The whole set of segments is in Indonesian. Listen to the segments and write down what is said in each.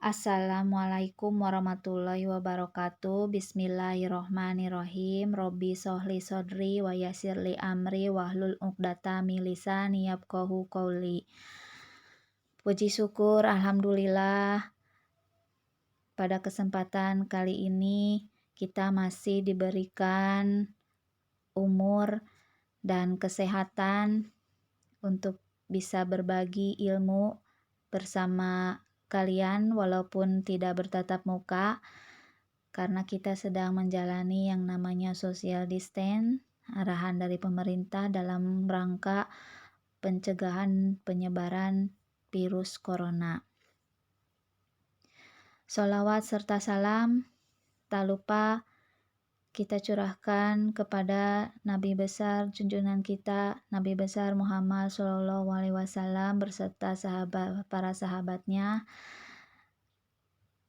Assalamualaikum warahmatullahi wabarakatuh. Bismillahirrohmanirrohim. Robbi sohli sodri wa yasirli amri wahlul uqdatam min lisani yafqahu qauli. Puji syukur alhamdulillah, pada kesempatan kali ini kita masih diberikan umur dan kesehatan untuk bisa berbagi ilmu bersama kalian walaupun tidak bertatap muka, karena kita sedang menjalani yang namanya social distance, arahan dari pemerintah dalam rangka pencegahan penyebaran virus corona. Sholawat serta salam tak lupa kita curahkan kepada Nabi besar junjungan kita, Nabi besar Muhammad SAW berserta para sahabatnya,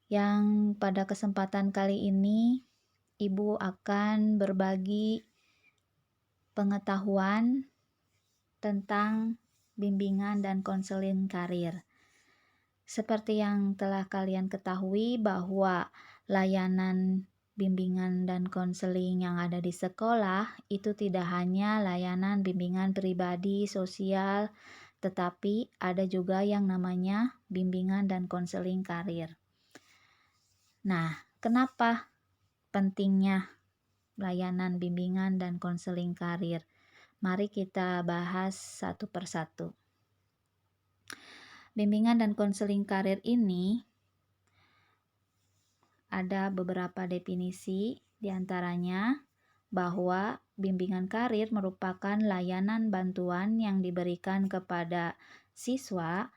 yang pada kesempatan kali ini Ibu akan berbagi pengetahuan tentang bimbingan dan konseling karir. Seperti yang telah kalian ketahui bahwa layanan bimbingan dan konseling yang ada di sekolah itu tidak hanya layanan bimbingan pribadi sosial, tetapi ada juga yang namanya bimbingan dan konseling karir. Nah, kenapa pentingnya layanan bimbingan dan konseling karir? Mari kita bahas satu persatu. Bimbingan dan konseling karir ini ada beberapa definisi, diantaranya bahwa bimbingan karir merupakan layanan bantuan yang diberikan kepada siswa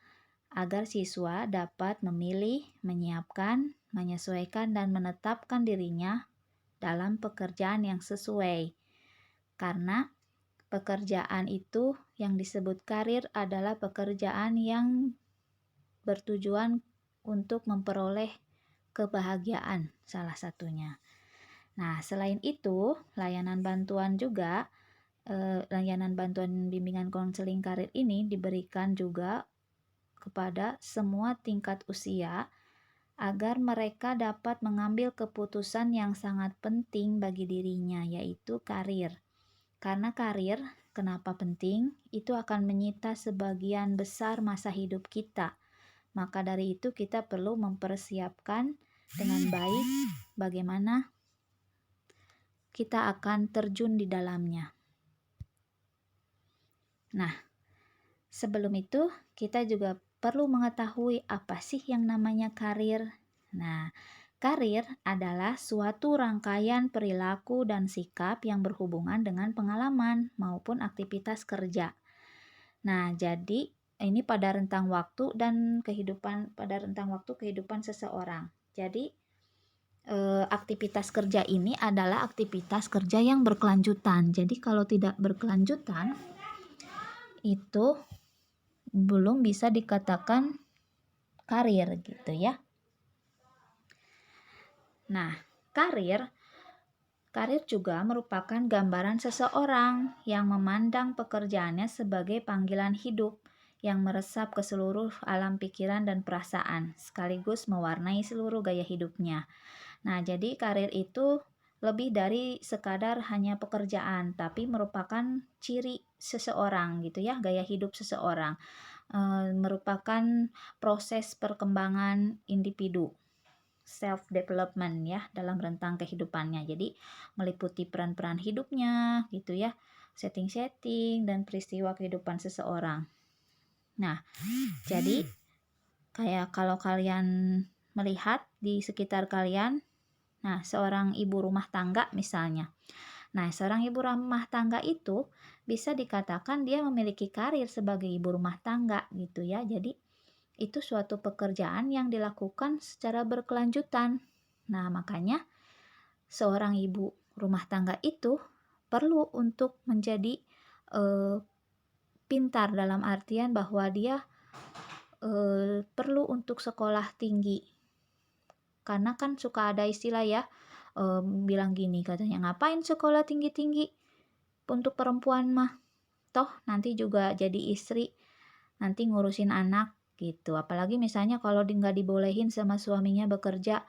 agar siswa dapat memilih, menyiapkan, menyesuaikan, dan menetapkan dirinya dalam pekerjaan yang sesuai. Karena pekerjaan itu yang disebut karir adalah pekerjaan yang bertujuan untuk memperoleh kebahagiaan salah satunya. Nah, selain itu, layanan bantuan bimbingan konseling karir ini diberikan juga kepada semua tingkat usia agar mereka dapat mengambil keputusan yang sangat penting bagi dirinya, yaitu karir. Karena karir, kenapa penting? Itu akan menyita sebagian besar masa hidup kita. Maka dari itu kita perlu mempersiapkan dengan baik bagaimana kita akan terjun di dalamnya. Nah, sebelum itu kita juga perlu mengetahui apa sih yang namanya karir. Nah, karir adalah suatu rangkaian perilaku dan sikap yang berhubungan dengan pengalaman maupun aktivitas kerja. Nah, jadi ini pada rentang waktu kehidupan seseorang. Jadi aktivitas kerja ini adalah aktivitas kerja yang berkelanjutan. Jadi kalau tidak berkelanjutan itu belum bisa dikatakan karir gitu ya. Nah, karir juga merupakan gambaran seseorang yang memandang pekerjaannya sebagai panggilan hidup yang meresap ke seluruh alam pikiran dan perasaan, sekaligus mewarnai seluruh gaya hidupnya. Nah, jadi karir itu lebih dari sekadar hanya pekerjaan, tapi merupakan ciri seseorang gitu ya, gaya hidup seseorang. Merupakan proses perkembangan individu, self development ya, dalam rentang kehidupannya. Jadi meliputi peran-peran hidupnya gitu ya, setting-setting dan peristiwa kehidupan seseorang. Nah, jadi kayak kalau kalian melihat di sekitar kalian, nah seorang ibu rumah tangga misalnya. Nah, seorang ibu rumah tangga itu bisa dikatakan dia memiliki karir sebagai ibu rumah tangga gitu ya. Jadi itu suatu pekerjaan yang dilakukan secara berkelanjutan. Nah, makanya seorang ibu rumah tangga itu perlu untuk menjadi pintar dalam artian bahwa dia perlu untuk sekolah tinggi. Karena kan suka ada istilah ya, bilang gini katanya, ngapain sekolah tinggi-tinggi untuk perempuan mah, toh nanti juga jadi istri, nanti ngurusin anak gitu. Apalagi misalnya kalau nggak dibolehin sama suaminya bekerja,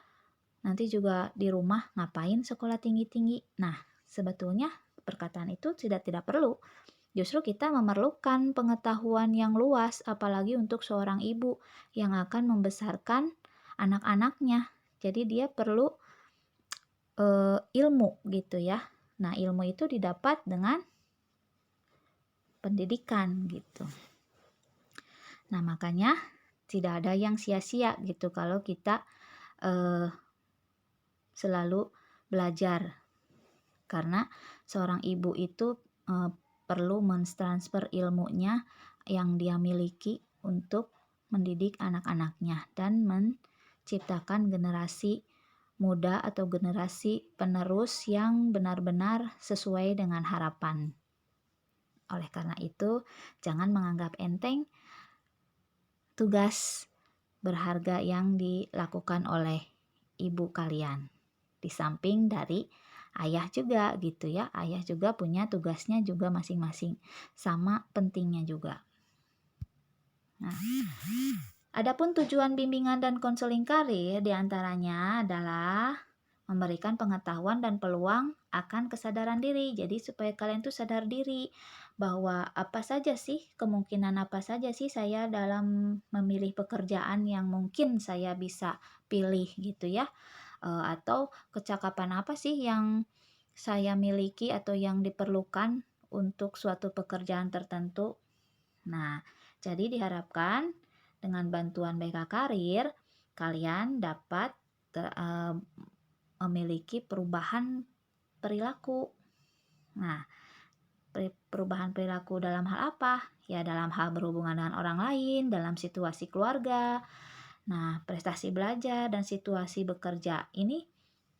nanti juga di rumah ngapain sekolah tinggi-tinggi. Nah, sebetulnya perkataan itu tidak perlu. Justru kita memerlukan pengetahuan yang luas, apalagi untuk seorang ibu yang akan membesarkan anak-anaknya. Jadi dia perlu ilmu gitu ya. Nah, ilmu itu didapat dengan pendidikan gitu. Nah, makanya tidak ada yang sia-sia gitu kalau kita selalu belajar. Karena seorang ibu itu perlu mentransfer ilmunya yang dia miliki untuk mendidik anak-anaknya dan menciptakan generasi muda atau generasi penerus yang benar-benar sesuai dengan harapan. Oleh karena itu, jangan menganggap enteng tugas berharga yang dilakukan oleh ibu kalian. Di samping dari ayah juga gitu ya, ayah juga punya tugasnya juga masing-masing, sama pentingnya juga. Nah, adapun tujuan bimbingan dan konseling karir diantaranya adalah memberikan pengetahuan dan peluang akan kesadaran diri. Jadi supaya kalian tuh sadar diri bahwa apa saja sih, kemungkinan apa saja sih saya dalam memilih pekerjaan yang mungkin saya bisa pilih gitu ya. Atau kecakapan apa sih yang saya miliki atau yang diperlukan untuk suatu pekerjaan tertentu. Nah, jadi diharapkan dengan bantuan BK Karir, kalian dapat memiliki perubahan perilaku. Nah, perubahan perilaku dalam hal apa? Ya, dalam hal berhubungan dengan orang lain, dalam situasi keluarga. Nah, prestasi belajar dan situasi bekerja ini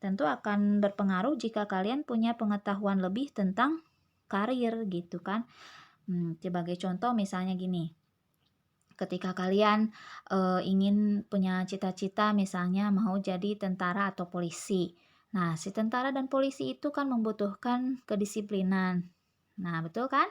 tentu akan berpengaruh jika kalian punya pengetahuan lebih tentang karir gitu kan. Sebagai contoh misalnya gini, ketika kalian ingin punya cita-cita misalnya mau jadi tentara atau polisi. Nah, si tentara dan polisi itu kan membutuhkan kedisiplinan. Nah, betul kan?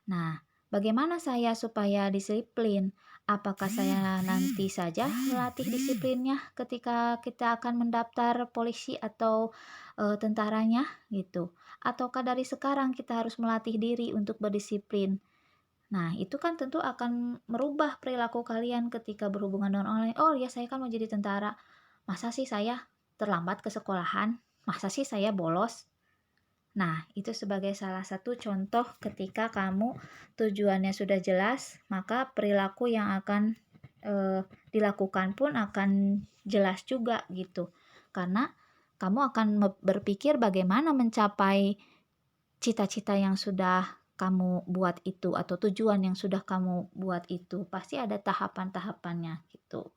Nah, bagaimana saya supaya disiplin? Apakah saya nanti saja melatih disiplinnya ketika kita akan mendaftar polisi atau tentaranya gitu? Ataukah dari sekarang kita harus melatih diri untuk berdisiplin? Nah, itu kan tentu akan merubah perilaku kalian ketika berhubungan dengan orang lain. Oh ya, saya kan mau jadi tentara. Masa sih saya terlambat ke sekolahan? Masa sih saya bolos? Nah, itu sebagai salah satu contoh ketika kamu tujuannya sudah jelas, maka perilaku yang akan dilakukan pun akan jelas juga gitu. Karena kamu akan berpikir bagaimana mencapai cita-cita yang sudah kamu buat itu atau tujuan yang sudah kamu buat itu. Pasti ada tahapan-tahapannya gitu.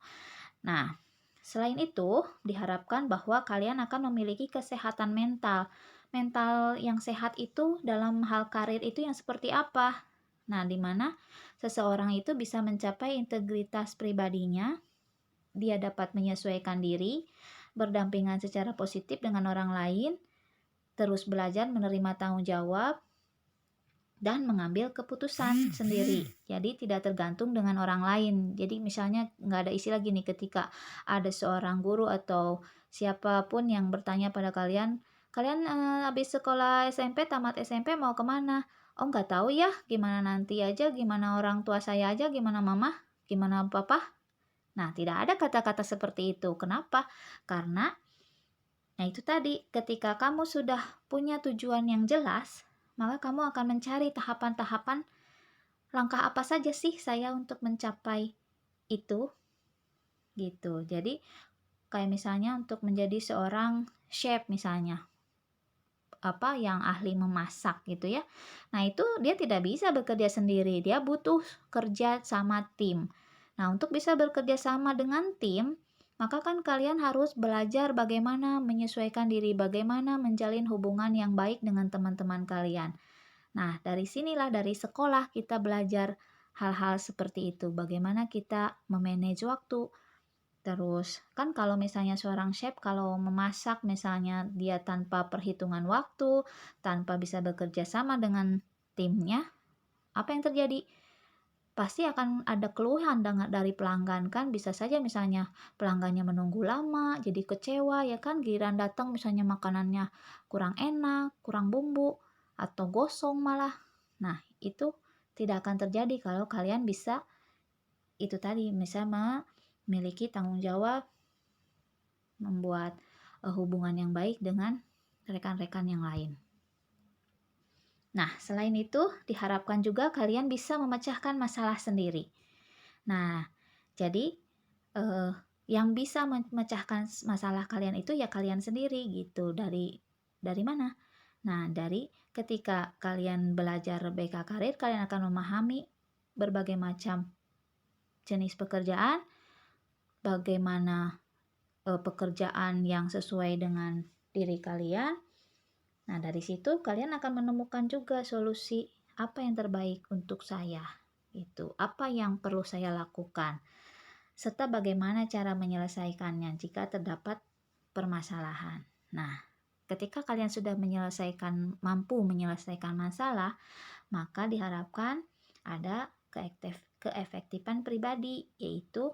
Nah, selain itu, diharapkan bahwa kalian akan memiliki kesehatan mental. Mental yang sehat itu dalam hal karir itu yang seperti apa? Nah, di mana seseorang itu bisa mencapai integritas pribadinya, dia dapat menyesuaikan diri, berdampingan secara positif dengan orang lain, terus belajar menerima tanggung jawab, dan mengambil keputusan sendiri. Jadi tidak tergantung dengan orang lain. Jadi misalnya nggak ada istilah gini ketika ada seorang guru atau siapapun yang bertanya pada kalian, kalian habis sekolah SMP, tamat SMP mau kemana? Oh nggak tahu ya, gimana nanti aja, gimana orang tua saya aja, gimana mama, gimana papa. Nah tidak ada kata-kata seperti itu. Kenapa? Karena nah itu tadi, ketika kamu sudah punya tujuan yang jelas, maka kamu akan mencari tahapan-tahapan langkah apa saja sih saya untuk mencapai itu gitu. Jadi kayak misalnya untuk menjadi seorang chef misalnya, apa yang ahli memasak gitu ya. Nah, itu dia tidak bisa bekerja sendiri, dia butuh kerja sama tim. Nah, untuk bisa bekerja sama dengan tim, maka kan kalian harus belajar bagaimana menyesuaikan diri, bagaimana menjalin hubungan yang baik dengan teman-teman kalian. Nah, dari sinilah dari sekolah kita belajar hal-hal seperti itu. Bagaimana kita memanage waktu. Terus, kan kalau misalnya seorang chef kalau memasak misalnya dia tanpa perhitungan waktu, tanpa bisa bekerja sama dengan timnya, apa yang terjadi? pasti akan ada keluhan dari pelanggan kan, bisa saja misalnya pelanggannya menunggu lama, jadi kecewa ya kan, giliran datang misalnya makanannya kurang enak, kurang bumbu, atau gosong malah. Nah, itu tidak akan terjadi kalau kalian bisa itu tadi, misalnya memiliki tanggung jawab membuat hubungan yang baik dengan rekan-rekan yang lain. Nah, selain itu, diharapkan juga kalian bisa memecahkan masalah sendiri. Nah, jadi yang bisa memecahkan masalah kalian itu ya kalian sendiri gitu. Dari mana? Nah, dari ketika kalian belajar BK Karir, kalian akan memahami berbagai macam jenis pekerjaan, bagaimana pekerjaan yang sesuai dengan diri kalian. Nah, dari situ kalian akan menemukan juga solusi apa yang terbaik untuk saya. Itu apa yang perlu saya lakukan, serta bagaimana cara menyelesaikannya jika terdapat permasalahan. Nah, ketika kalian sudah mampu menyelesaikan masalah, maka diharapkan ada keefektifan pribadi, yaitu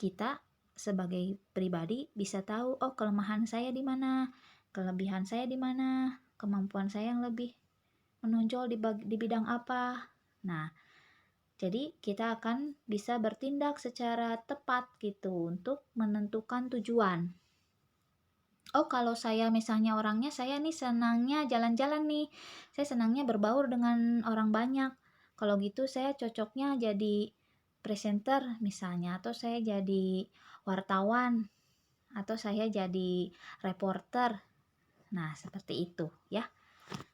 kita sebagai pribadi bisa tahu, oh kelemahan saya di mana, kelebihan saya di mana, kemampuan saya yang lebih menonjol di bidang apa. Nah, jadi kita akan bisa bertindak secara tepat gitu untuk menentukan tujuan. Oh, kalau saya misalnya orangnya, saya nih senangnya jalan-jalan nih. Saya senangnya berbaur dengan orang banyak. Kalau gitu saya cocoknya jadi presenter misalnya, atau saya jadi wartawan, atau saya jadi reporter. Nah, seperti itu ya.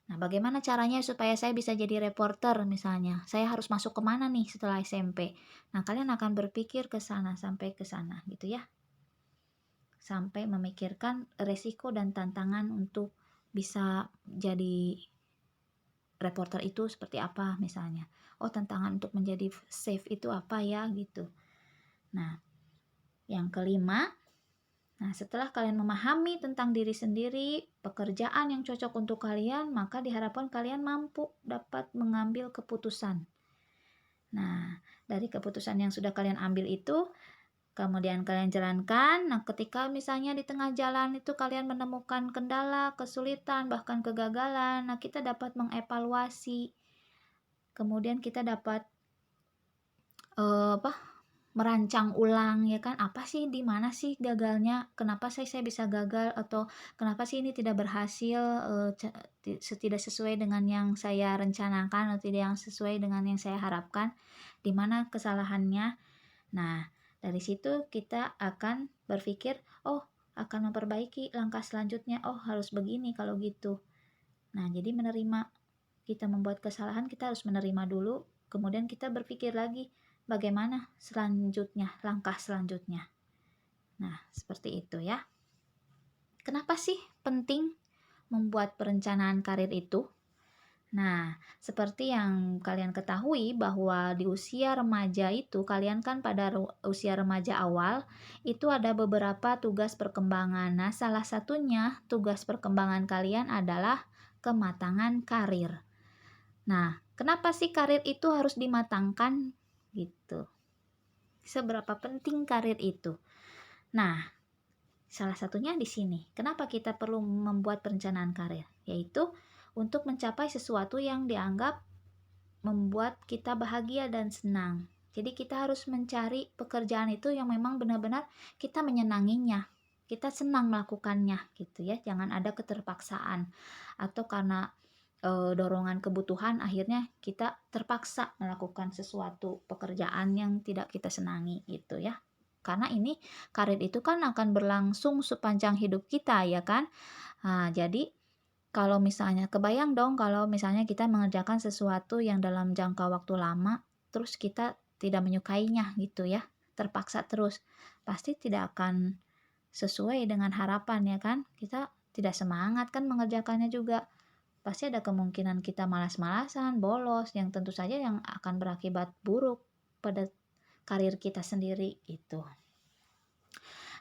Nah, bagaimana caranya supaya saya bisa jadi reporter misalnya? Saya harus masuk kemana nih setelah SMP? Nah, kalian akan berpikir ke sana sampai ke sana gitu ya. Sampai memikirkan resiko dan tantangan untuk bisa jadi reporter itu seperti apa misalnya. Oh, tantangan untuk menjadi safe itu apa ya gitu. Nah, yang kelima, nah setelah kalian memahami tentang diri sendiri, pekerjaan yang cocok untuk kalian, maka diharapkan kalian mampu dapat mengambil keputusan. Nah, dari keputusan yang sudah kalian ambil itu, kemudian kalian jalankan. Nah, ketika misalnya di tengah jalan itu kalian menemukan kendala, kesulitan, bahkan kegagalan, nah kita dapat mengevaluasi. Kemudian kita dapat merancang ulang ya kan, apa sih, di mana sih gagalnya, kenapa saya bisa gagal, atau kenapa sih ini tidak berhasil, tidak sesuai dengan yang saya rencanakan, atau tidak yang sesuai dengan yang saya harapkan, di mana kesalahannya. Nah, dari situ kita akan berpikir, oh akan memperbaiki langkah selanjutnya, oh harus begini kalau gitu. Nah, jadi kita membuat kesalahan, kita harus menerima dulu, kemudian kita berpikir lagi, bagaimana selanjutnya, langkah selanjutnya. Nah, seperti itu ya. Kenapa sih penting membuat perencanaan karir itu? Nah, seperti yang kalian ketahui bahwa di usia remaja itu, kalian kan pada usia remaja awal, itu ada beberapa tugas perkembangan. Nah, salah satunya tugas perkembangan kalian adalah kematangan karir. Nah, kenapa sih karir itu harus dimatangkan? Gitu. Seberapa penting karir itu? Nah, salah satunya di sini. Kenapa kita perlu membuat perencanaan karir? Yaitu untuk mencapai sesuatu yang dianggap membuat kita bahagia dan senang. Jadi kita harus mencari pekerjaan itu yang memang benar-benar kita menyenanginya. Kita senang melakukannya gitu ya. Jangan ada keterpaksaan atau karena dorongan kebutuhan akhirnya kita terpaksa melakukan sesuatu pekerjaan yang tidak kita senangi gitu ya. Karena ini karir itu kan akan berlangsung sepanjang hidup kita ya kan. Nah, jadi kalau misalnya kebayang dong kalau misalnya kita mengerjakan sesuatu yang dalam jangka waktu lama terus kita tidak menyukainya gitu ya. Terpaksa terus pasti tidak akan sesuai dengan harapan ya kan. Kita tidak semangat kan mengerjakannya juga. Pasti ada kemungkinan kita malas-malasan, bolos, yang tentu saja yang akan berakibat buruk pada karir kita sendiri itu.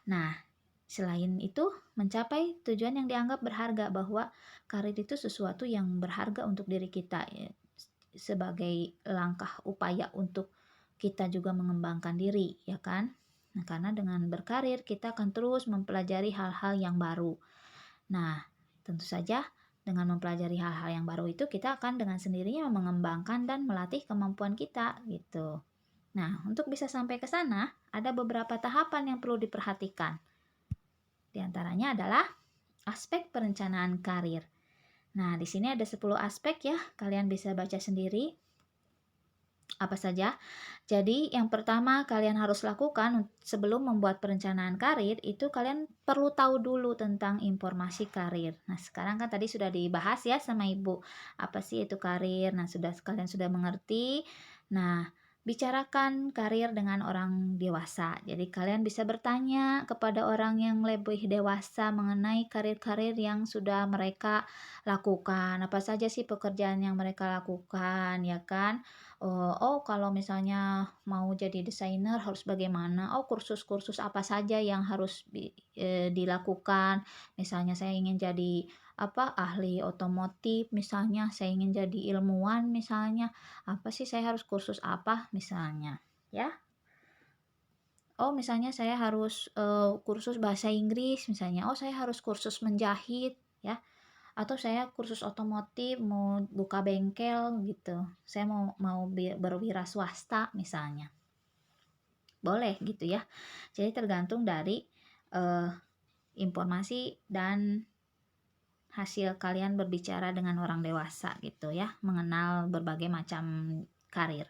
Nah, selain itu, mencapai tujuan yang dianggap berharga, bahwa karir itu sesuatu yang berharga untuk diri kita. sebagai langkah upaya untuk kita juga mengembangkan diri, ya kan? Nah, karena dengan berkarir kita akan terus mempelajari hal-hal yang baru. Nah, tentu saja dengan mempelajari hal-hal yang baru itu kita akan dengan sendirinya mengembangkan dan melatih kemampuan kita gitu. Nah, untuk bisa sampai ke sana, ada beberapa tahapan yang perlu diperhatikan. Di antaranya adalah aspek perencanaan karir. Nah, di sini ada 10 aspek ya, kalian bisa baca sendiri. Apa saja? Jadi, yang pertama kalian harus lakukan sebelum membuat perencanaan karir, itu kalian perlu tahu dulu tentang informasi karir. Nah, sekarang kan tadi sudah dibahas ya sama Ibu, apa sih itu karir. Nah, kalian sudah mengerti. Nah, bicarakan karir dengan orang dewasa. Jadi, kalian bisa bertanya kepada orang yang lebih dewasa mengenai karir-karir yang sudah mereka lakukan. Apa saja sih pekerjaan yang mereka lakukan, ya kan? Oh, kalau misalnya mau jadi desainer harus bagaimana? Oh, kursus-kursus apa saja yang harus dilakukan? Misalnya saya ingin jadi ahli otomotif misalnya, saya ingin jadi ilmuwan misalnya, apa sih saya harus kursus apa misalnya, ya? Oh, misalnya saya harus kursus bahasa Inggris misalnya. Oh, saya harus kursus menjahit, ya. Atau saya kursus otomotif mau buka bengkel gitu, saya mau mau berwira swasta misalnya, boleh gitu ya. Jadi tergantung dari informasi dan hasil kalian berbicara dengan orang dewasa gitu ya, mengenal berbagai macam karir.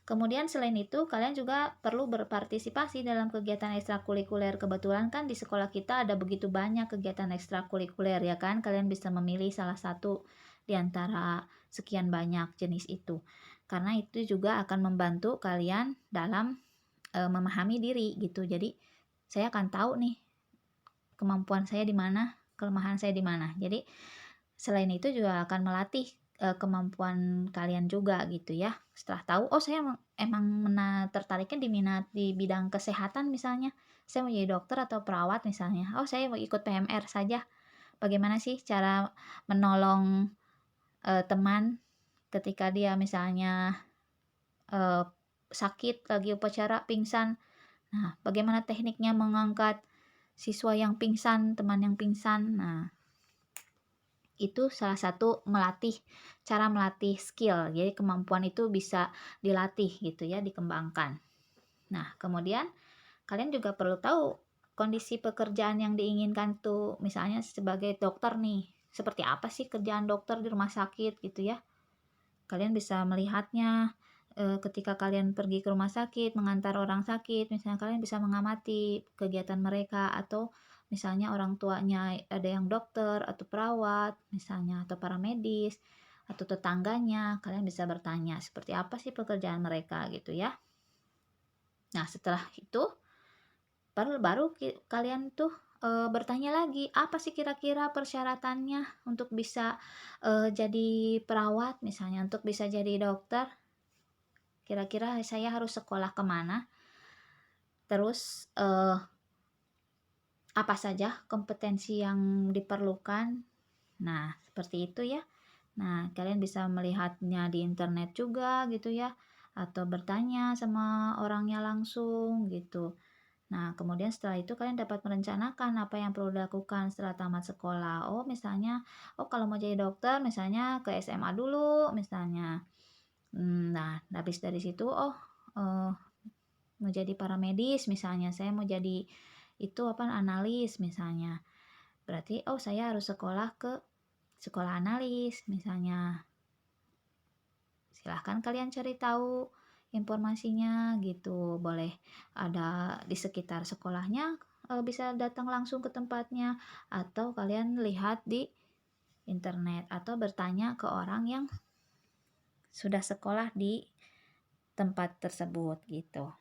Kemudian selain itu, kalian juga perlu berpartisipasi dalam kegiatan ekstrakurikuler. Kebetulan kan di sekolah kita ada begitu banyak kegiatan ekstrakurikuler ya kan. Kalian bisa memilih salah satu di antara sekian banyak jenis itu. Karena itu juga akan membantu kalian dalam memahami diri gitu. Jadi saya akan tahu nih kemampuan saya di mana, kelemahan saya di mana. Jadi selain itu juga akan melatih kemampuan kalian juga gitu ya. Setelah tahu, oh saya emang tertariknya di bidang kesehatan misalnya, saya mau jadi dokter atau perawat misalnya. Oh saya mau ikut PMR saja. Bagaimana sih cara menolong teman ketika dia misalnya eh, sakit lagi upacara pingsan. Nah, bagaimana tekniknya mengangkat siswa yang pingsan, teman yang pingsan. Nah, itu salah satu cara melatih skill. Jadi kemampuan itu bisa dilatih gitu ya, dikembangkan. Nah, kemudian kalian juga perlu tahu kondisi pekerjaan yang diinginkan tuh, misalnya sebagai dokter nih, seperti apa sih kerjaan dokter di rumah sakit gitu ya. Kalian bisa melihatnya ketika kalian pergi ke rumah sakit, mengantar orang sakit, misalnya kalian bisa mengamati kegiatan mereka, atau misalnya orang tuanya ada yang dokter atau perawat misalnya, atau paramedis atau tetangganya, kalian bisa bertanya seperti apa sih pekerjaan mereka gitu ya. Nah, setelah itu baru kalian tuh bertanya lagi, apa sih kira-kira persyaratannya untuk bisa jadi perawat misalnya, untuk bisa jadi dokter. Kira-kira saya harus sekolah kemana? Terus apa saja kompetensi yang diperlukan? Nah, seperti itu ya. Nah, kalian bisa melihatnya di internet juga gitu ya, atau bertanya sama orangnya langsung gitu. Nah, kemudian setelah itu kalian dapat merencanakan apa yang perlu dilakukan setelah tamat sekolah. Oh, misalnya, oh kalau mau jadi dokter, misalnya ke SMA dulu, misalnya. Nah, habis dari situ, oh, eh, mau jadi paramedis, misalnya. Saya mau jadi analis, misalnya. Berarti, oh saya harus sekolah ke sekolah analis, misalnya. Silahkan kalian cari tahu informasinya gitu. Boleh ada di sekitar sekolahnya, bisa datang langsung ke tempatnya, atau kalian lihat di internet, atau bertanya ke orang yang sudah sekolah di tempat tersebut gitu.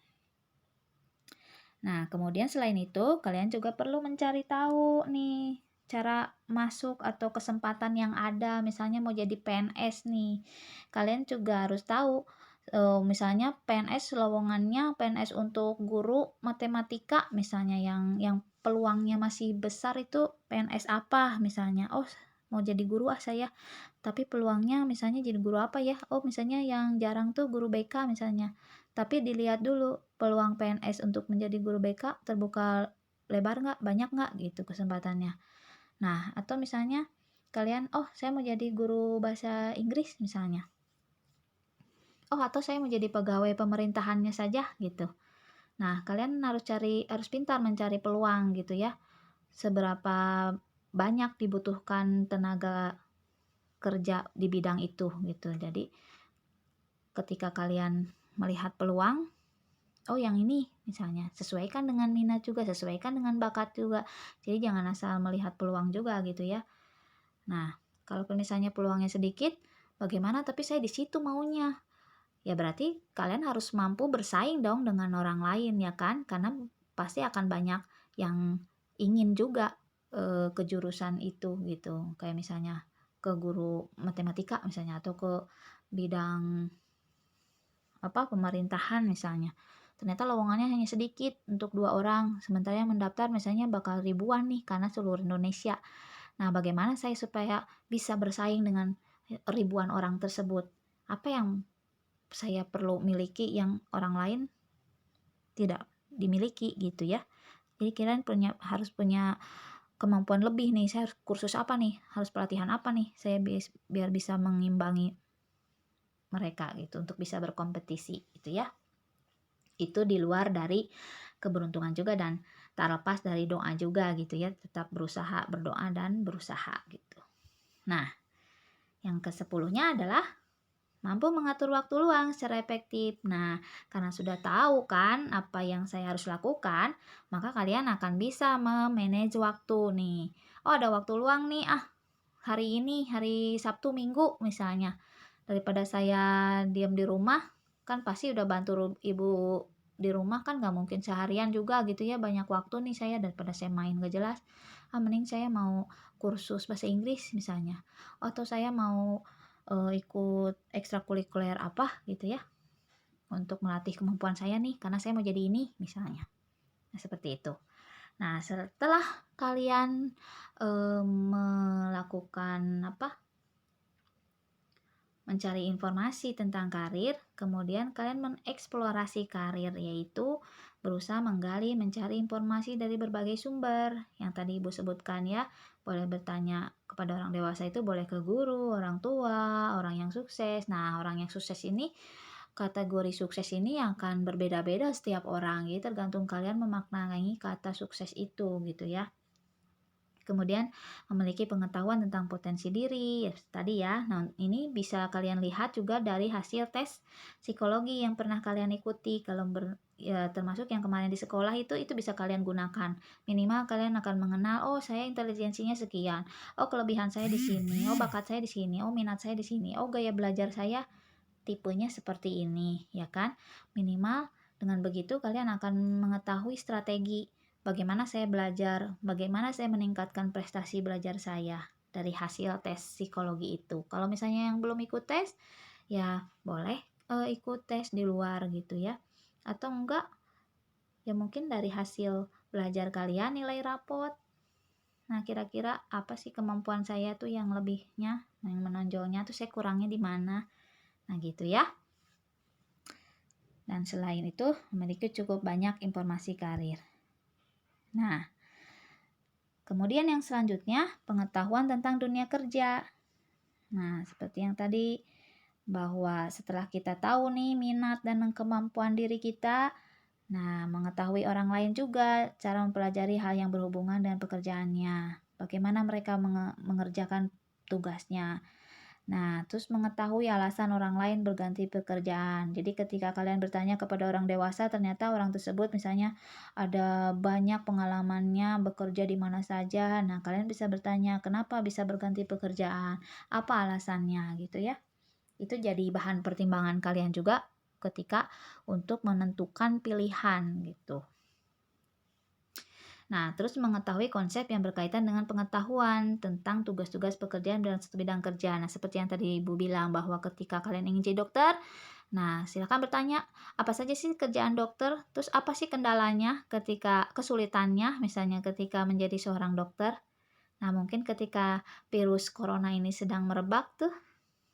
Nah, kemudian selain itu, kalian juga perlu mencari tahu nih cara masuk atau kesempatan yang ada. Misalnya mau jadi PNS nih, kalian juga harus tahu misalnya PNS lowongannya PNS untuk guru matematika misalnya, yang peluangnya masih besar itu PNS apa misalnya. Oh, mau jadi guru saya, tapi peluangnya misalnya jadi guru apa ya? Oh, misalnya yang jarang tuh guru BK misalnya. Tapi dilihat dulu peluang PNS untuk menjadi guru BK terbuka lebar nggak, banyak nggak gitu kesempatannya. Nah, atau misalnya kalian, oh saya mau jadi guru bahasa Inggris misalnya. Oh, atau saya mau jadi pegawai pemerintahannya saja gitu. Nah, kalian harus pintar mencari peluang gitu ya. Seberapa banyak dibutuhkan tenaga kerja di bidang itu gitu. Jadi ketika kalian melihat peluang, oh yang ini misalnya, sesuaikan dengan minat juga, sesuaikan dengan bakat juga. Jadi jangan asal melihat peluang juga gitu ya. Nah, kalau misalnya peluangnya sedikit, bagaimana tapi saya di situ maunya. Ya berarti kalian harus mampu bersaing dong dengan orang lain ya kan? Karena pasti akan banyak yang ingin juga ke jurusan itu gitu. Kayak misalnya ke guru matematika misalnya atau ke bidang pemerintahan misalnya. Ternyata lowongannya hanya sedikit untuk 2 orang, sementara yang mendaftar misalnya bakal ribuan nih karena seluruh Indonesia. Nah, bagaimana saya supaya bisa bersaing dengan ribuan orang tersebut? Apa yang saya perlu miliki yang orang lain tidak dimiliki gitu ya. Jadi kalian harus punya kemampuan lebih nih. Saya harus kursus apa nih? Harus pelatihan apa nih? Saya biar bisa mengimbangi mereka gitu untuk bisa berkompetisi gitu ya. Itu di luar dari keberuntungan juga dan tak lepas dari doa juga gitu ya. Tetap berusaha, berdoa dan berusaha gitu. Nah, yang ke-10-nya adalah mampu mengatur waktu luang secara efektif. Nah, karena sudah tahu kan apa yang saya harus lakukan, maka kalian akan bisa memanage waktu nih. Oh, ada waktu luang nih, hari ini, hari Sabtu, Minggu misalnya. Daripada saya diam di rumah, kan pasti udah bantu ibu di rumah kan gak mungkin seharian juga gitu ya, banyak waktu nih saya daripada saya main gak jelas. Mending saya mau kursus bahasa Inggris misalnya. Atau saya mau ikut ekstrakurikuler apa gitu ya untuk melatih kemampuan saya nih karena saya mau jadi ini misalnya. Nah, seperti itu. Nah, setelah kalian melakukan mencari informasi tentang karir, kemudian kalian mengeksplorasi karir, yaitu berusaha menggali, mencari informasi dari berbagai sumber yang tadi Ibu sebutkan ya. Boleh bertanya kepada orang dewasa itu, boleh ke guru, orang tua, orang yang sukses. Nah, orang yang sukses ini, kategori sukses ini akan berbeda-beda setiap orang, jadi tergantung kalian memaknai kata sukses itu gitu ya. Kemudian memiliki pengetahuan tentang potensi diri tadi ya. Nah, ini bisa kalian lihat juga dari hasil tes psikologi yang pernah kalian ikuti. Kalau termasuk yang kemarin di sekolah itu bisa kalian gunakan. Minimal kalian akan mengenal, oh saya intelijensinya sekian, oh kelebihan saya di sini, oh bakat saya di sini, oh minat saya di sini, oh gaya belajar saya tipenya seperti ini, ya kan? Minimal dengan begitu kalian akan mengetahui strategi bagaimana saya belajar, bagaimana saya meningkatkan prestasi belajar saya dari hasil tes psikologi itu. Kalau misalnya yang belum ikut tes, ya boleh ikut tes di luar gitu ya. Atau enggak, ya mungkin dari hasil belajar kalian nilai rapot. Nah, kira-kira apa sih kemampuan saya tuh yang lebihnya, yang menonjolnya tuh saya kurangnya di mana? Nah, gitu ya. Dan selain itu, memiliki cukup banyak informasi karir. Nah, kemudian yang selanjutnya, pengetahuan tentang dunia kerja. Nah, seperti yang tadi, bahwa setelah kita tahu nih minat dan kemampuan diri kita, nah, mengetahui orang lain juga cara mempelajari hal yang berhubungan dengan pekerjaannya. Bagaimana mereka mengerjakan tugasnya. Nah, terus mengetahui alasan orang lain berganti pekerjaan. Jadi ketika kalian bertanya kepada orang dewasa, ternyata orang tersebut misalnya ada banyak pengalamannya bekerja di mana saja. Nah, kalian bisa bertanya, kenapa bisa berganti pekerjaan? Apa alasannya gitu ya. Itu jadi bahan pertimbangan kalian juga ketika untuk menentukan pilihan gitu. Nah, terus mengetahui konsep yang berkaitan dengan pengetahuan tentang tugas-tugas pekerjaan dalam satu bidang kerja. Nah, seperti yang tadi Ibu bilang bahwa ketika kalian ingin jadi dokter, nah silakan bertanya, apa saja sih kerjaan dokter? Terus apa sih kendalanya ketika kesulitannya misalnya ketika menjadi seorang dokter? Nah, mungkin ketika virus corona ini sedang merebak tuh,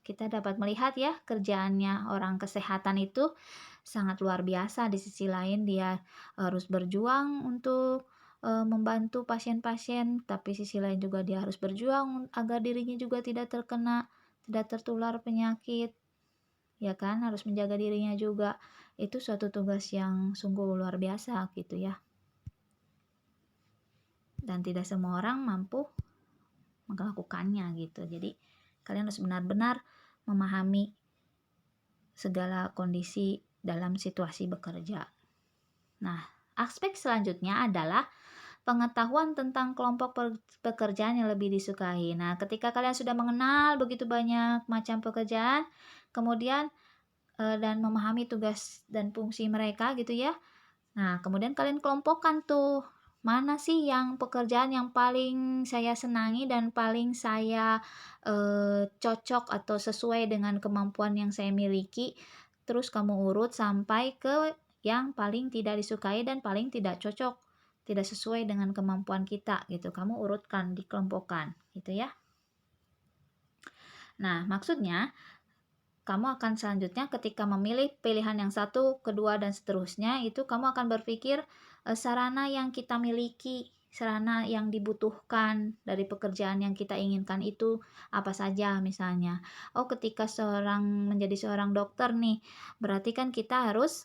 kita dapat melihat ya kerjaannya orang kesehatan itu sangat luar biasa. Di sisi lain dia harus berjuang untuk membantu pasien-pasien, tapi sisi lain juga dia harus berjuang agar dirinya juga tidak terkena, tidak tertular penyakit, ya kan? Harus menjaga dirinya juga. Itu suatu tugas yang sungguh luar biasa gitu ya. Dan tidak semua orang mampu melakukannya gitu. Jadi kalian harus benar-benar memahami segala kondisi dalam situasi bekerja. Nah, aspek selanjutnya adalah pengetahuan tentang kelompok pekerjaan yang lebih disukai. Nah, ketika kalian sudah mengenal begitu banyak macam pekerjaan, kemudian dan memahami tugas dan fungsi mereka gitu ya. Nah, kemudian kalian kelompokkan tuh, mana sih yang pekerjaan yang paling saya senangi dan paling saya cocok atau sesuai dengan kemampuan yang saya miliki. Terus kamu urut sampai ke yang paling tidak disukai dan paling tidak cocok, tidak sesuai dengan kemampuan kita gitu. Kamu urutkan, dikelompokkan gitu ya. Nah, maksudnya kamu akan selanjutnya ketika memilih pilihan yang satu, kedua, dan seterusnya, itu kamu akan berpikir sarana yang kita miliki, sarana yang dibutuhkan dari pekerjaan yang kita inginkan itu apa saja misalnya. Oh, ketika menjadi seorang dokter nih, berarti kan kita harus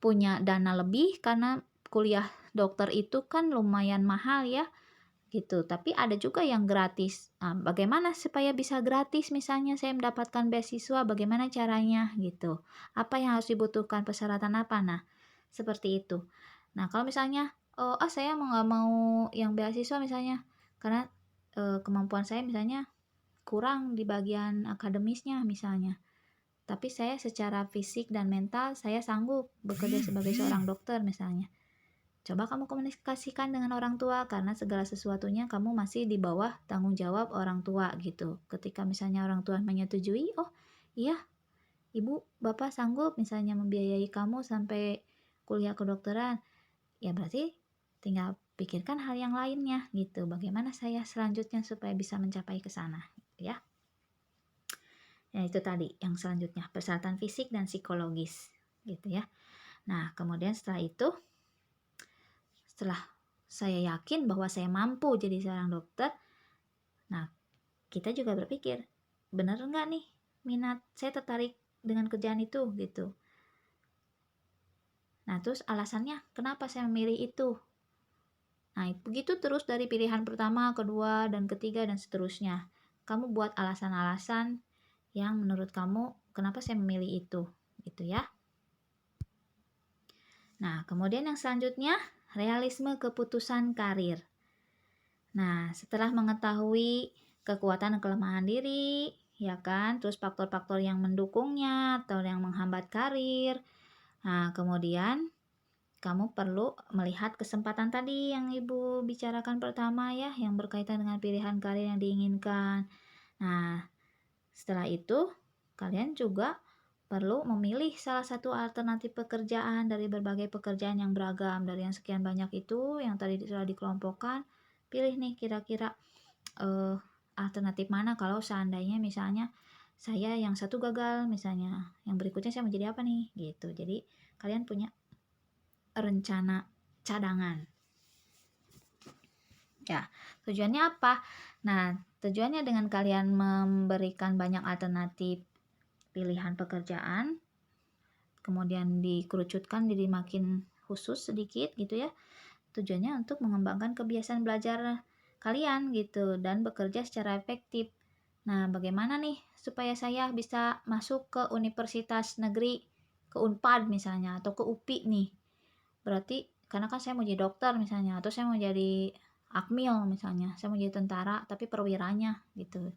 punya dana lebih karena kuliah dokter itu kan lumayan mahal ya. Gitu. Tapi ada juga yang gratis. Nah, bagaimana supaya bisa gratis? Misalnya saya mendapatkan beasiswa, bagaimana caranya gitu? Apa yang harus dibutuhkan? Persyaratan apa? Nah, seperti itu. Nah, kalau misalnya, saya nggak mau yang beasiswa misalnya, karena kemampuan saya misalnya kurang di bagian akademisnya misalnya. Tapi saya secara fisik dan mental saya sanggup bekerja sebagai seorang dokter misalnya. Coba kamu komunikasikan dengan orang tua karena segala sesuatunya kamu masih di bawah tanggung jawab orang tua gitu. Ketika misalnya orang tua menyetujui, oh iya ibu bapak sanggup misalnya membiayai kamu sampai kuliah kedokteran, ya berarti tinggal pikirkan hal yang lainnya gitu. Bagaimana saya selanjutnya supaya bisa mencapai ke sana gitu ya. Ya itu tadi yang selanjutnya persyaratan fisik dan psikologis gitu ya. Nah kemudian setelah saya yakin bahwa saya mampu jadi seorang dokter, nah kita juga berpikir, benar nggak nih minat saya tertarik dengan kerjaan itu gitu. Nah terus alasannya kenapa saya memilih itu. Nah begitu terus dari pilihan pertama, kedua, dan ketiga, dan seterusnya. Kamu buat alasan-alasan yang menurut kamu kenapa saya memilih itu gitu ya. Nah kemudian yang selanjutnya realisme keputusan karir. Nah, setelah mengetahui kekuatan dan kelemahan diri, ya kan, terus faktor-faktor yang mendukungnya atau yang menghambat karir. Nah, kemudian kamu perlu melihat kesempatan tadi yang Ibu bicarakan pertama ya, yang berkaitan dengan pilihan karir yang diinginkan. Nah, setelah itu kalian juga perlu memilih salah satu alternatif pekerjaan dari berbagai pekerjaan yang beragam. Dari yang sekian banyak itu yang tadi sudah dikelompokkan, pilih nih kira-kira alternatif mana kalau seandainya misalnya saya yang satu gagal, misalnya yang berikutnya saya mau jadi apa nih gitu. Jadi kalian punya rencana cadangan ya. Tujuannya apa? Nah, tujuannya dengan kalian memberikan banyak alternatif pilihan pekerjaan, kemudian dikerucutkan jadi makin khusus sedikit gitu ya. Tujuannya untuk mengembangkan kebiasaan belajar kalian gitu dan bekerja secara efektif. Nah, bagaimana nih supaya saya bisa masuk ke universitas negeri, ke Unpad misalnya atau ke UPI nih. Berarti karena kan saya mau jadi dokter misalnya atau saya mau jadi akmil misalnya, saya mau jadi tentara tapi perwiranya gitu.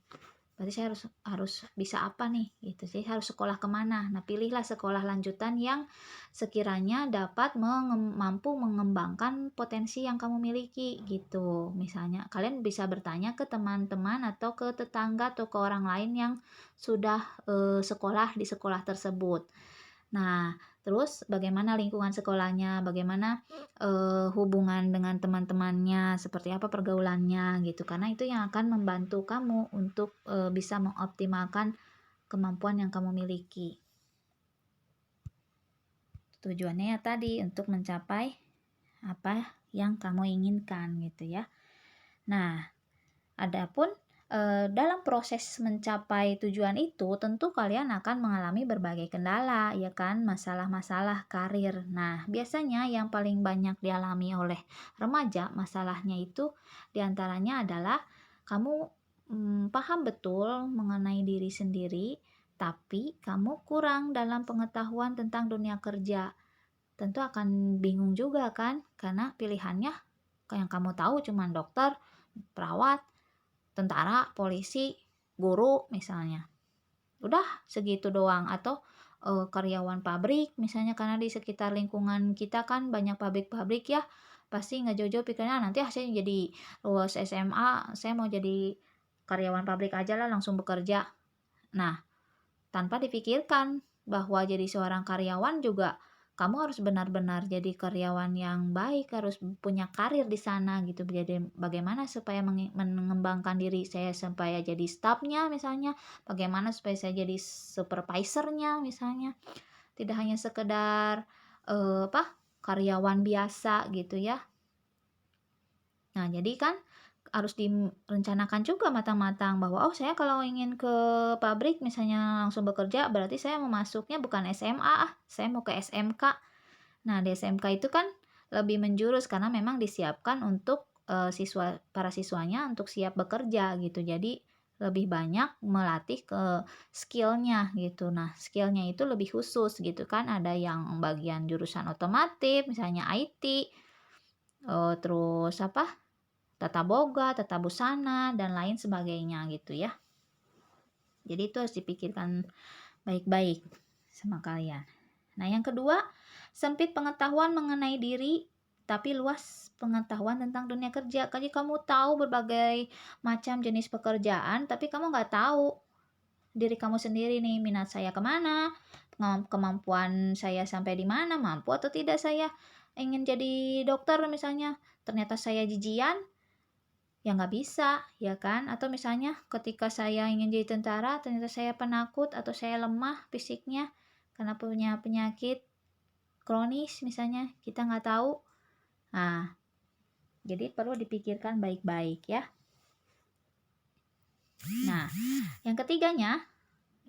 Berarti saya harus bisa apa nih gitu. Jadi harus sekolah kemana. Nah pilihlah sekolah lanjutan yang sekiranya dapat mampu mengembangkan potensi yang kamu miliki gitu. Misalnya kalian bisa bertanya ke teman-teman atau ke tetangga atau ke orang lain yang sudah sekolah di sekolah tersebut. Nah Terus bagaimana lingkungan sekolahnya, bagaimana, hubungan dengan teman-temannya, seperti apa pergaulannya gitu. Karena itu yang akan membantu kamu untuk, bisa mengoptimalkan kemampuan yang kamu miliki. Tujuannya ya tadi untuk mencapai apa yang kamu inginkan gitu ya. Nah, adapun dalam proses mencapai tujuan itu tentu kalian akan mengalami berbagai kendala ya kan, masalah-masalah karir. Nah, biasanya yang paling banyak dialami oleh remaja masalahnya itu diantaranya adalah kamu paham betul mengenai diri sendiri, tapi kamu kurang dalam pengetahuan tentang dunia kerja. Tentu akan bingung juga kan, karena pilihannya yang kamu tahu cuma dokter, perawat, tentara, polisi, guru misalnya. Udah segitu doang atau karyawan pabrik misalnya, karena di sekitar lingkungan kita kan banyak pabrik-pabrik ya. Pasti nggak jauh-jauh pikirnya nanti saya jadi lulus SMA, saya mau jadi karyawan pabrik aja lah langsung bekerja. Nah, tanpa dipikirkan bahwa jadi seorang karyawan juga kamu harus benar-benar jadi karyawan yang baik, harus punya karir di sana gitu. Jadi bagaimana supaya mengembangkan diri saya supaya jadi staffnya misalnya, bagaimana supaya saya jadi supervisornya misalnya. Tidak hanya sekedar karyawan biasa gitu ya. Nah, jadi kan harus direncanakan juga matang-matang bahwa oh saya kalau ingin ke pabrik misalnya langsung bekerja berarti saya mau masuknya bukan SMA, saya mau ke SMK. Nah, di SMK itu kan lebih menjurus karena memang disiapkan untuk para siswanya untuk siap bekerja gitu. Jadi lebih banyak melatih ke skillnya gitu. Nah, skillnya itu lebih khusus gitu kan. Ada yang bagian jurusan otomotif, misalnya IT, terus tata boga, tata busana, dan lain sebagainya gitu ya. Jadi itu harus dipikirkan baik-baik sama kalian. Nah, yang kedua, sempit pengetahuan mengenai diri, tapi luas pengetahuan tentang dunia kerja. Jadi kamu tahu berbagai macam jenis pekerjaan, tapi kamu nggak tahu diri kamu sendiri nih, minat saya kemana, kemampuan saya sampai di mana, mampu atau tidak saya ingin jadi dokter misalnya, ternyata saya jijian, ya nggak bisa, ya kan? Atau misalnya ketika saya ingin jadi tentara, ternyata saya penakut atau saya lemah fisiknya karena punya penyakit kronis misalnya, kita nggak tahu. Nah, jadi perlu dipikirkan baik-baik ya. Nah, yang ketiganya,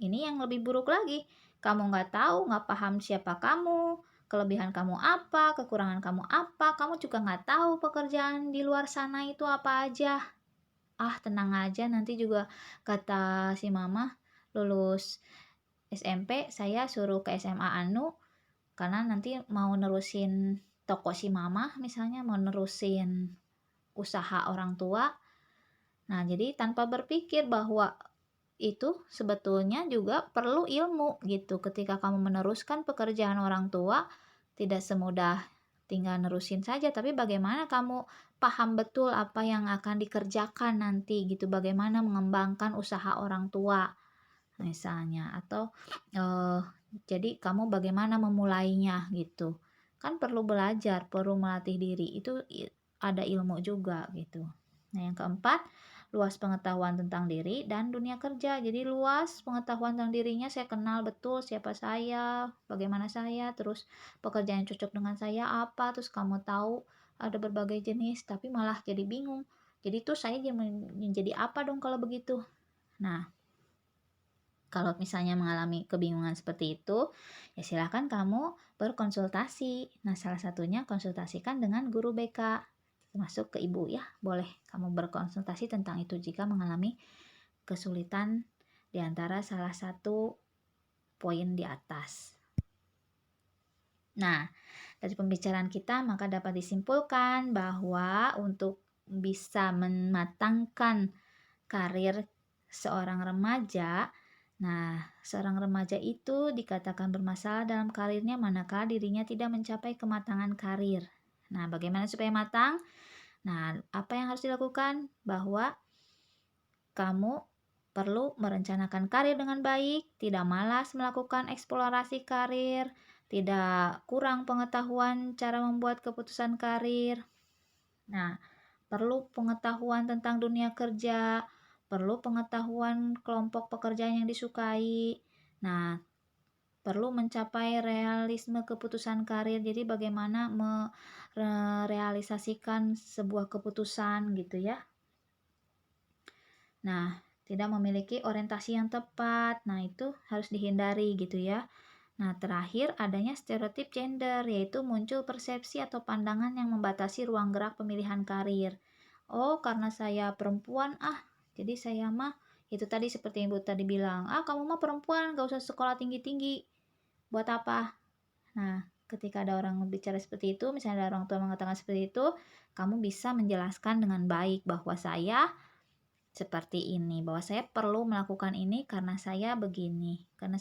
ini yang lebih buruk lagi. Kamu nggak tahu, nggak paham siapa kamu, kelebihan kamu apa, kekurangan kamu apa, kamu juga nggak tahu pekerjaan di luar sana itu apa aja. Ah, tenang aja, nanti juga kata si mama lulus SMP saya suruh ke SMA Anu karena nanti mau nerusin toko si mama misalnya, mau nerusin usaha orang tua. Nah, jadi tanpa berpikir bahwa itu sebetulnya juga perlu ilmu gitu. Ketika kamu meneruskan pekerjaan orang tua, tidak semudah tinggal nerusin saja, tapi bagaimana kamu paham betul apa yang akan dikerjakan nanti gitu, bagaimana mengembangkan usaha orang tua misalnya, atau jadi kamu bagaimana memulainya gitu. Kan perlu belajar, perlu melatih diri, itu ada ilmu juga gitu. Nah, yang keempat, luas pengetahuan tentang diri dan dunia kerja. Jadi luas pengetahuan tentang dirinya, saya kenal betul siapa saya, bagaimana saya, terus pekerjaan yang cocok dengan saya apa, terus kamu tahu ada berbagai jenis, tapi malah jadi bingung. Jadi tuh saya jadi apa dong kalau begitu? Nah, kalau misalnya mengalami kebingungan seperti itu, ya silakan kamu berkonsultasi. Nah, salah satunya konsultasikan dengan guru BK, termasuk ke ibu ya. Boleh kamu berkonsultasi tentang itu jika mengalami kesulitan di antara salah satu poin di atas. Nah, dari pembicaraan kita maka dapat disimpulkan bahwa untuk bisa mematangkan karir seorang remaja, nah, seorang remaja itu dikatakan bermasalah dalam karirnya manakala dirinya tidak mencapai kematangan karir. Nah, bagaimana supaya matang? Nah, apa yang harus dilakukan? Bahwa kamu perlu merencanakan karir dengan baik, tidak malas melakukan eksplorasi karir, tidak kurang pengetahuan cara membuat keputusan karir. Nah, perlu pengetahuan tentang dunia kerja, perlu pengetahuan kelompok pekerjaan yang disukai. Nah, perlu mencapai realisme keputusan karir. Jadi bagaimana merealisasikan sebuah keputusan gitu ya. Nah, tidak memiliki orientasi yang tepat. Nah, itu harus dihindari gitu ya. Nah, terakhir adanya stereotip gender, yaitu muncul persepsi atau pandangan yang membatasi ruang gerak pemilihan karir. Oh, karena saya perempuan, jadi saya mah itu tadi seperti ibu tadi bilang, kamu mah perempuan, gak usah sekolah tinggi-tinggi. Buat apa? Nah, ketika ada orang bicara seperti itu, misalnya ada orang tua mengatakan seperti itu, kamu bisa menjelaskan dengan baik bahwa saya seperti ini, bahwa saya perlu melakukan ini karena saya begini, karena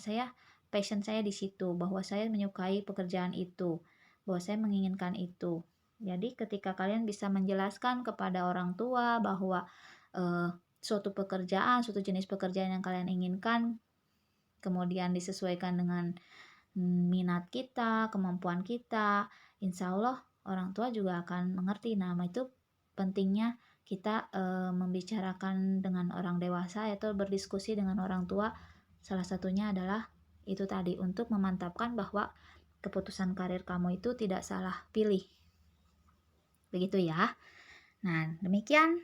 passion saya di situ, bahwa saya menyukai pekerjaan itu, bahwa saya menginginkan itu. Jadi ketika kalian bisa menjelaskan kepada orang tua bahwa suatu pekerjaan, suatu jenis pekerjaan yang kalian inginkan, kemudian disesuaikan dengan minat kita, kemampuan kita, insya Allah orang tua juga akan mengerti. Nah, itu pentingnya kita membicarakan dengan orang dewasa atau berdiskusi dengan orang tua. Salah satunya adalah itu tadi, untuk memantapkan bahwa keputusan karir kamu itu tidak salah pilih. Begitu ya. Nah, demikian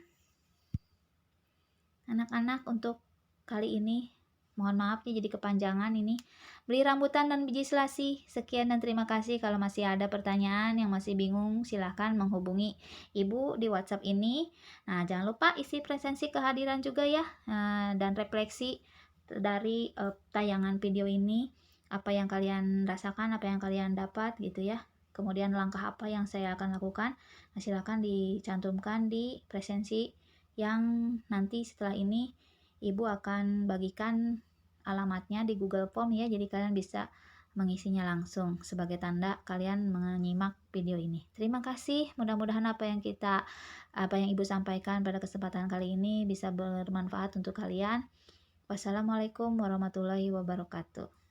anak-anak untuk kali ini. Mohon maaf nih jadi kepanjangan ini. Beli rambutan dan biji selasi. Sekian dan terima kasih. Kalau masih ada pertanyaan yang masih bingung, silahkan menghubungi Ibu di WhatsApp ini. Nah, jangan lupa isi presensi kehadiran juga ya, dan refleksi dari tayangan video ini. Apa yang kalian rasakan, apa yang kalian dapat gitu ya. Kemudian langkah apa yang saya akan lakukan. Nah, silahkan dicantumkan di presensi yang nanti setelah ini Ibu akan bagikan alamatnya di Google Form ya, jadi kalian bisa mengisinya langsung sebagai tanda kalian menyimak video ini. Terima kasih, mudah-mudahan apa yang Ibu sampaikan pada kesempatan kali ini bisa bermanfaat untuk kalian. Wassalamualaikum warahmatullahi wabarakatuh.